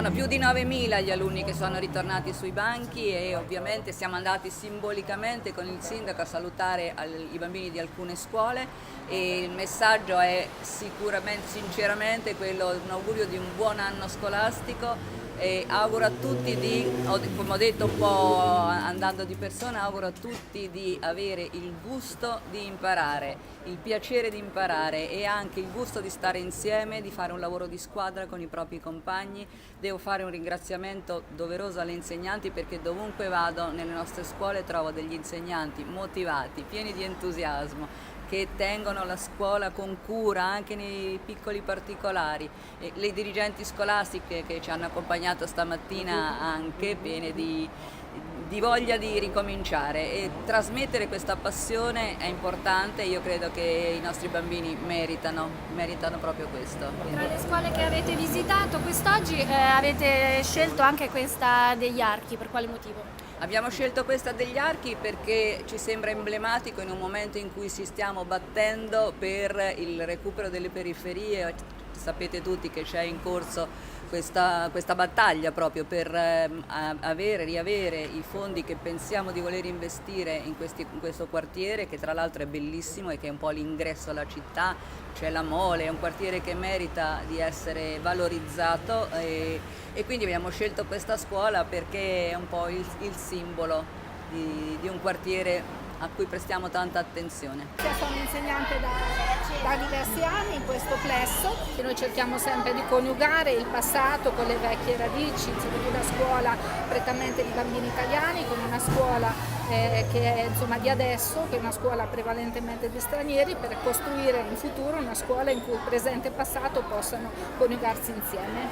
Sono più di 9.000 gli alunni che sono ritornati sui banchi e ovviamente siamo andati simbolicamente con il sindaco a salutare i bambini di alcune scuole e il messaggio è sicuramente, sinceramente, un augurio di un buon anno scolastico e auguro a tutti come ho detto un po' andando di persona, auguro a tutti di avere il gusto di imparare, il piacere di imparare e anche il gusto di stare insieme, di fare un lavoro di squadra con i propri compagni. Devo fare un ringraziamento doveroso alle insegnanti perché dovunque vado nelle nostre scuole trovo degli insegnanti motivati, pieni di entusiasmo, che tengono la scuola con cura anche nei piccoli particolari, e le dirigenti scolastiche che ci hanno accompagnato stamattina anche piene di voglia di ricominciare e trasmettere questa passione è importante. Io credo che i nostri bambini meritano proprio questo. Tra le scuole che avete visitato quest'oggi avete scelto anche questa degli Archi, per quale motivo? Abbiamo scelto questa degli Archi perché ci sembra emblematico in un momento in cui ci stiamo battendo per il recupero delle periferie. Sapete tutti che c'è in corso questa battaglia proprio per riavere i fondi che pensiamo di voler investire in questo quartiere, che tra l'altro è bellissimo e che è un po' l'ingresso alla città. C'è la Mole, è un quartiere che merita di essere valorizzato e quindi abbiamo scelto questa scuola perché è un po' il simbolo di un quartiere a cui prestiamo tanta attenzione. Sono insegnante da diversi anni in questo plesso e noi cerchiamo sempre di coniugare il passato con le vecchie radici, di una scuola prettamente di bambini italiani con una scuola che è insomma di adesso, che è una scuola prevalentemente di stranieri, per costruire in futuro una scuola in cui presente e passato possano coniugarsi insieme.